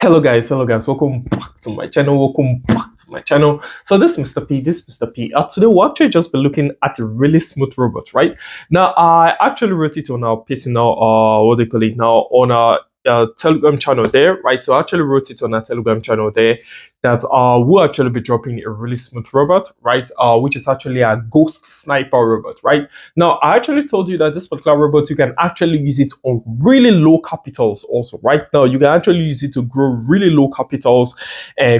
Hello guys, welcome back to my channel. So this is Mr. P. Today we'll actually just be looking at a really smooth robot, right? Now I actually wrote it on our personal what they call it now, on our Telegram channel there, right? So I actually wrote it on our Telegram channel there that we'll actually be dropping a really smooth robot, right? Which is actually a ghost sniper robot, right? Now I actually told you that this particular robot, you can actually use it on really low capitals also. Right now you can actually use it to grow really low capitals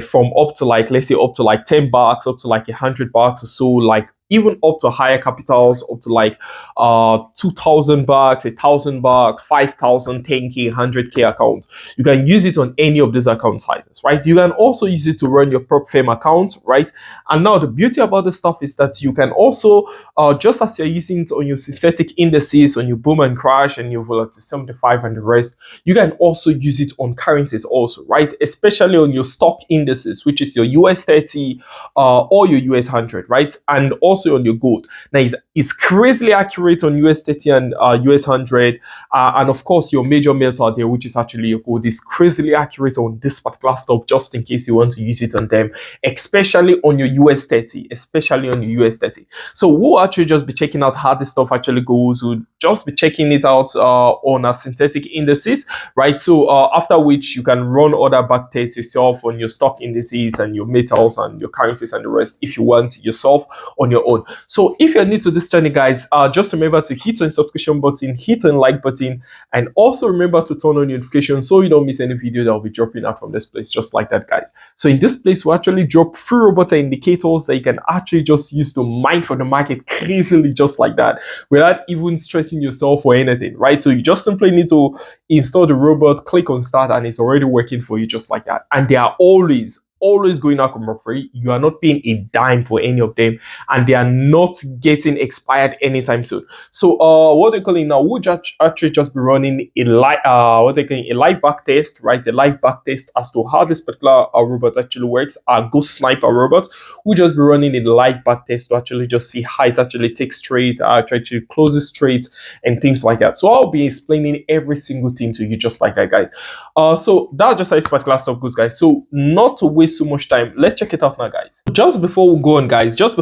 from up to, like, let's say up to like 10 bucks, up to like 100 bucks or so, like even up to higher capitals, up to like 2,000 bucks, 1,000 bucks, 5,000, 10k, 100k accounts. You can use it on any of these account sizes, right? You can also use it to run your prop firm account, right? And now the beauty about this stuff is that you can also, just as you're using it on your synthetic indices, on your boom and crash and your volatility 75 and the rest, you can also use it on currencies also, right? Especially on your stock indices, which is your US 30 or your US 100, right? And also on your gold. Now it's crazily accurate on US 30 and US 100, and of course your major metal there, which is actually your gold, is crazily accurate on this particular stuff, just in case you want to use it on them, especially on your US 30, so we'll actually just be checking out how this stuff actually goes. We'll just be checking it out on our synthetic indices, right? So after which you can run other backtests yourself on your stock indices and your metals and your currencies and the rest if you want yourself on your own. So if you're new to this channel, guys, just remember to hit on subscription button, hit on like button, and also remember to turn on notifications so you don't miss any video that will be dropping out from this place, just like that, guys. So in this place, we actually drop free robot indicators that you can actually just use to mine for the market crazily, just like that, without even stressing yourself or anything, right? So you just simply need to install the robot, click on start, and it's already working for you, just like that. And they are always going out for free. You are not paying a dime for any of them, and they are not getting expired anytime soon. So what they call it now, we'll actually just be running a live back test, right? A live back test as to how this particular robot actually works. Our ghost sniper robot, we'll just be running a live back test to actually just see how it actually takes trades, actually closes trades and things like that. So I'll be explaining every single thing to you, just like that, guys. So that's just how this particular stuff goes, guys. So not to waste so much time, let's check it out now, guys. Just before we go on, guys, this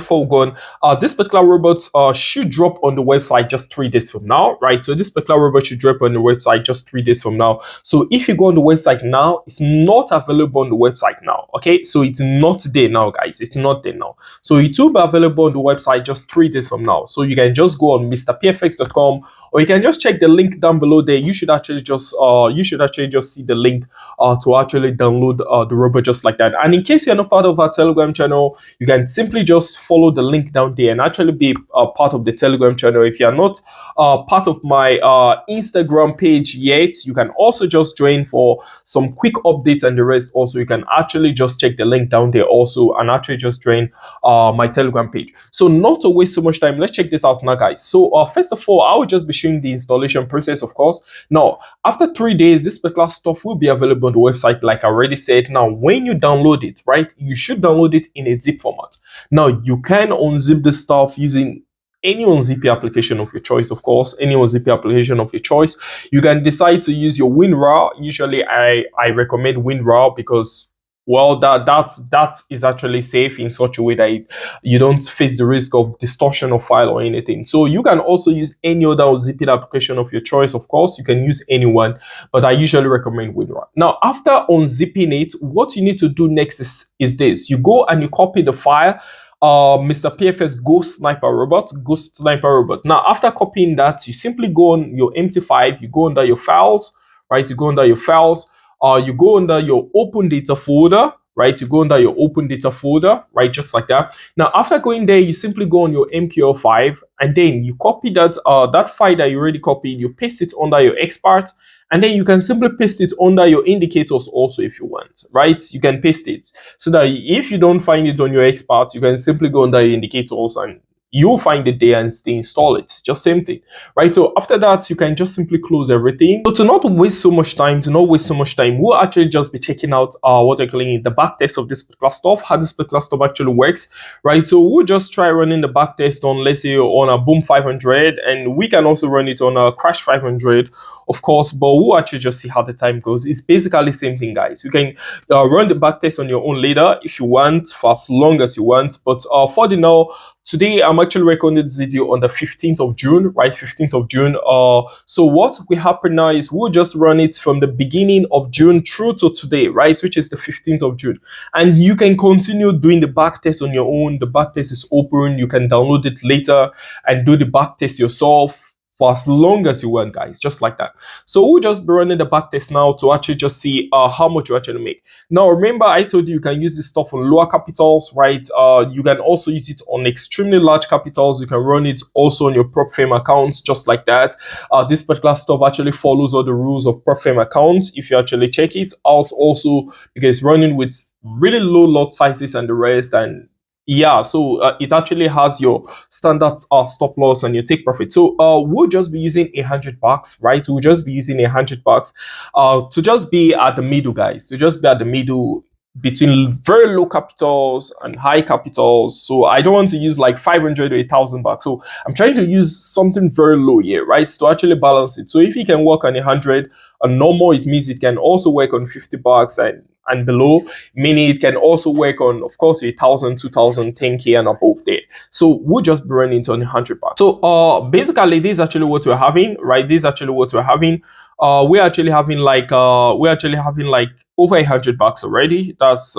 particular robot should drop on the website just 3 days from now, right? So this particular robot should drop on the website just 3 days from now. So if you go on the website now, it's not available on the website now, okay? So it's not there now, guys. It's not there now. So it will be available on the website just 3 days from now. So you can just go on mrpfx.com, or you can just check the link down below there. You should actually just see the link to actually download the robot, just like that. And in case you're not part of our Telegram channel, you can simply just follow the link down there and actually be part of the Telegram channel. If you're not part of my Instagram page yet, you can also just join for some quick updates and the rest. Also, you can actually just check the link down there also and actually just join my Telegram page. So not to waste so much time, let's check this out now, guys. So first of all, I will just be showing the installation process, of course. Now after 3 days, this particular stuff will be available on the website, like I already said. Now when you download it, right, you should download it in a zip format. Now you can unzip the stuff using any unzippy application of your choice, of course. Any unzippy application of your choice. You can decide to use your WinRAR. Usually I recommend WinRAR because, well, that is actually safe in such a way that you don't face the risk of distortion of file or anything. So you can also use any other zipping application of your choice, of course. You can use anyone, but I usually recommend WinRAR. Now after unzipping it, what you need to do next is this. You go and you copy the file, Mr. PFS Ghost Sniper Robot. Now after copying that, you simply go on your MT5, you go under your files, right? You go under your files. You go under your open data folder, right? You go under your open data folder, right? Just like that. Now, after going there, you simply go on your MQL5, and then you copy that that file that you already copied. You paste it under your expert, and then you can simply paste it under your indicators also if you want, right? You can paste it so that if you don't find it on your expert, you can simply go under your indicators and you'll find it there and install it. Just same thing, right? So after that, you can just simply close everything. So to not waste so much time, we'll actually just be checking out what they're calling the back test of this particular stuff, how this particular stuff actually works, right? So we'll just try running the back test on, let's say, on a boom 500, and we can also run it on a crash 500, of course, but we'll actually just see how the time goes. It's basically the same thing, guys. You can run the back test on your own later if you want, for as long as you want, but for the now, today I'm actually recording this video on the 15th of June, right? 15th of June. So what will happen now is we'll just run it from the beginning of June through to today, right? Which is the 15th of June. And you can continue doing the back test on your own. The back test is open. You can download it later and do the back test yourself for as long as you want, guys, just like that. So we'll just be running the back test now to actually just see how much you actually make. Now, remember, I told you can use this stuff on lower capitals, right? You can also use it on extremely large capitals. You can run it also on your prop firm accounts, just like that. This particular stuff actually follows all the rules of prop firm accounts. If you actually check it out, also because running with really low lot sizes and the rest, and yeah, so it actually has your standard stop loss and your take profit. So we'll just be using $100, right? We'll just be using $100 to just be at the middle, guys. To just be at the middle between very low capitals and high capitals. So I don't want to use like 500 or $1,000. So I'm trying to use something very low here, right? To actually balance it. So if you can work on 100 and normal, it means it can also work on $50 and below, meaning it can also work on, of course, 1,000, 2,000, 10K and above there. So we'll just be running into $100. So basically, this is actually what we're having, right? This is actually what we're having. We're actually having like over $100 already. That's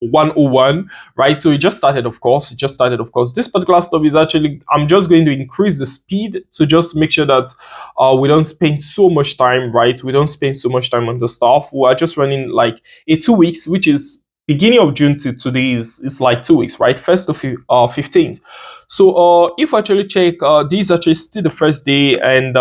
101, right? So it just started, of course. This particular stuff is actually, I'm just going to increase the speed to just make sure that we don't spend so much time, right? We don't spend so much time on the stuff. We are just running like 2 weeks, which is beginning of June to today is like 2 weeks, right? 1st to 15th. So if I actually check, this actually still the first day, and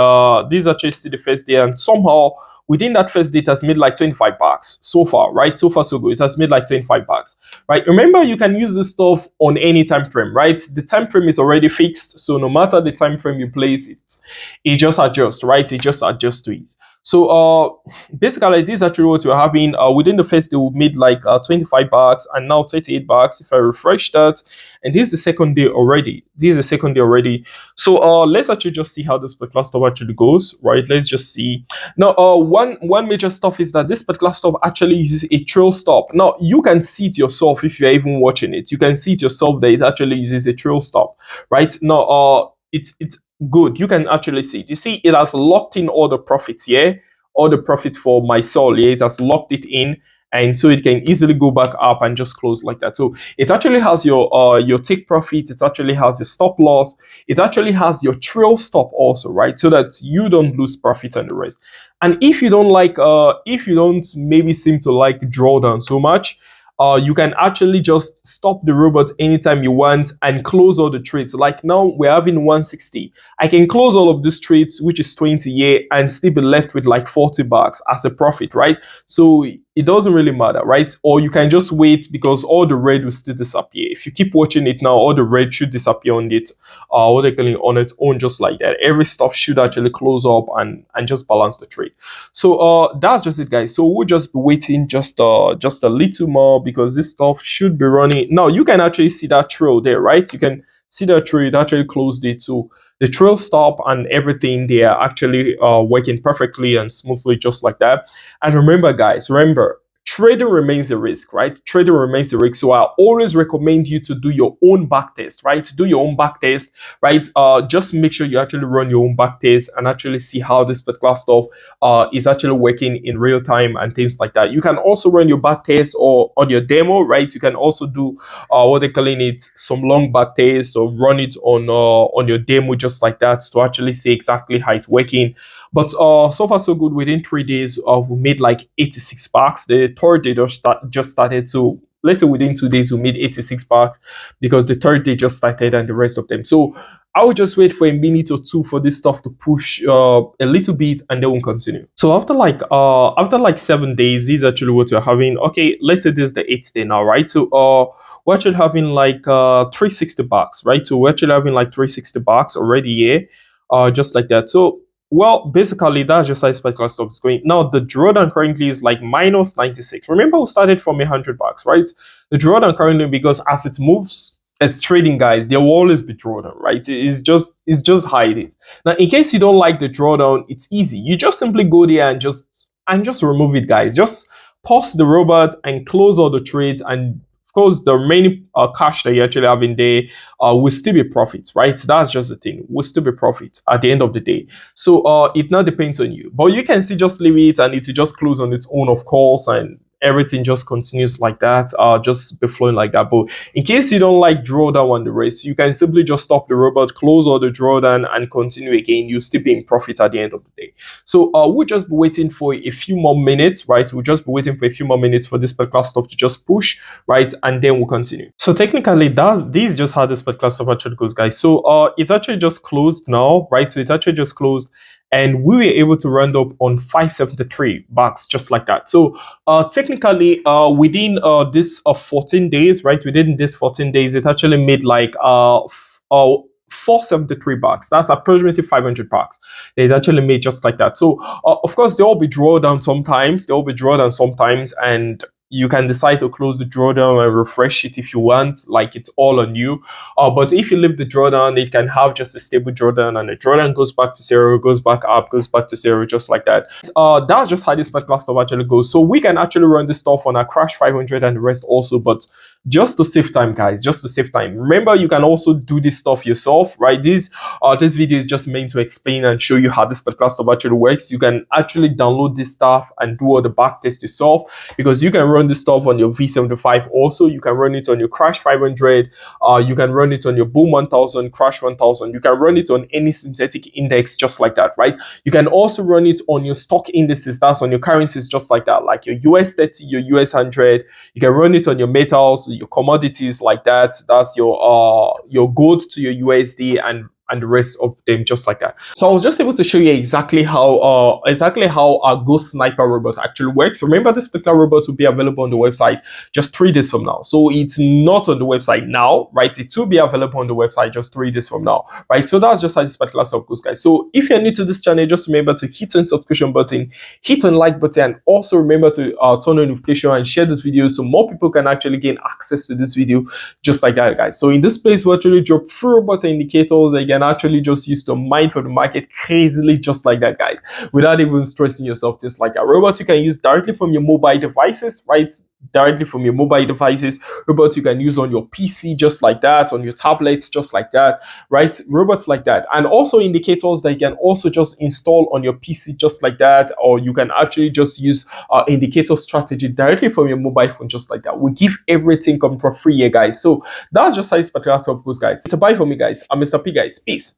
this actually still the first day, and somehow within that first day, it has made like $25 so far, right? So far, so good. It has made like $25, right? Remember, you can use this stuff on any time frame, right? The time frame is already fixed, so no matter the time frame you place it just adjusts, right? It just adjusts to it. So basically, this is actually what we're having. Within the first day, we made like $25 and now $38 if I refresh that. And this is the second day already. So let's actually just see how this particular stuff actually goes, right? Let's just see. Now, one major stuff is that this particular stuff actually uses a trail stop. Now, you can see it yourself if you're even watching it. You can see it yourself that it actually uses a trail stop, right? Now, it's good. You can actually see it. You see, it has locked in all the profits here, all the profits for my sol. Yeah, it has locked it in, and so it can easily go back up and just close like that. So it actually has your take profit. It actually has your stop loss. It actually has your trail stop also, right? So that you don't lose profit and the rest. And if you don't like, if you don't maybe seem to like drawdown so much, you can actually just stop the robot anytime you want and close all the trades. Like now we're having 160. I can close all of these trades, which is 20 here, and still be left with like $40 as a profit, right? So it doesn't really matter, right? Or you can just wait because all the red will still disappear. If you keep watching it now, all the red should disappear on it, what they're calling on its own, just like that. Every stuff should actually close up and just balance the trade. So that's just it, guys. So we'll just be waiting just a little more because this stuff should be running. Now you can actually see that trail there, right? You can see that trail. It actually closed it. So the trail stop and everything, they are actually working perfectly and smoothly, just like that. And remember, guys, trading remains a risk, right? Trading remains a risk. So I always recommend you to do your own back test, right? Do your own back test, right? Just make sure you actually run your own back test and actually see how this particular stuff is actually working in real time and things like that. You can also run your back test or on your demo, right? You can also do what they're calling it, some long back test, or run it on your demo, just like that, to actually see exactly how it's working. But so far so good. Within 3 days, we made like $86. The third day just started. So let's say within 2 days we made $86 because the third day just started and the rest of them. So I will just wait for a minute or two for this stuff to push a little bit, and then we'll continue. So after like 7 days, this is actually what we're having. Okay, let's say this is the 8th day now, right? So we're actually having like 360 bucks, right? So we're actually having like 360 bucks already here, just like that. So well, basically that's just how this particular stuff is going. Now the drawdown currently is like minus 96. Remember we started from 100 bucks, right? The drawdown currently, because as it moves, it's trading, guys, there will always be drawdown, right? It's just how it is. Now in case you don't like the drawdown, it's easy. You just simply go there and just remove it, guys. Just pause the robot and close all the trades, and of course the remaining cash that you actually have in there will still be profit, right? That's just the thing, will still be profit at the end of the day. So it now depends on you, but you can see just leave it and it will just close on its own, of course, and everything just continues like that, just be flowing like that. But in case you don't like drawdown on the race, you can simply just stop the robot, close all the drawdown, and continue again. You still be in profit at the end of the day. So we'll just be waiting for a few more minutes, right? We'll just be waiting for a few more minutes for this particular stop to just push, right? And then we'll continue. So technically, this is just how this particular stop actually goes, guys. So it's actually just closed now, right? So it's actually just closed, and we were able to round up on 573 bucks, just like that. So technically, within this 14 days, right, within this 14 days, it actually made like 473 bucks. That's approximately 500 bucks. It actually made just like that. So of course there will be drawdown sometimes, and you can decide to close the drawdown and refresh it if you want. Like, it's all on you. But if you leave the drawdown, it can have just a stable drawdown, and the drawdown goes back to zero, goes back up, goes back to zero, just like that. That's just how this particular stuff actually goes. So we can actually run this stuff on our Crash 500 and the rest also, but just to save time, guys, just to save time. Remember, you can also do this stuff yourself, right? This video is just meant to explain and show you how this particular stuff actually works. You can actually download this stuff and do all the back test yourself, because you can run this stuff on your V75 also. You can run it on your Crash 500, you can run it on your Boom 1000, Crash 1000. You can run it on any synthetic index, just like that, right? You can also run it on your stock indices, that's on your currencies, just like that, like your US 30, your US 100. You can run it on your metals, your commodities, like that. That's your gold to your USD, and the rest of them, just like that. So I was just able to show you exactly how our Ghost Sniper robot actually works. Remember, this particular robot will be available on the website just 3 days from now. So it's not on the website now, right? It will be available on the website just 3 days from now, right? So that's just how this particular stuff goes, guys. So if you're new to this channel, just remember to hit on subscription button, hit on like button, and also remember to turn on notification and share this video so more people can actually gain access to this video, just like that, guys. So in this place, we actually drop free robot indicators that you can actually just use to mine for the market crazily, just like that, guys, without even stressing yourself. Things like a robot you can use directly from your mobile devices, right? Directly from your mobile devices. Robots you can use on your PC, just like that, on your tablets, just like that, right? Robots like that. And also indicators that you can also just install on your PC, just like that, or you can actually just use indicator strategy directly from your mobile phone, just like that. We give everything come for free here, guys. So that's just how this particular stuff goes, guys. It's a bye for me, guys. I'm Mr. P, guys. Peace.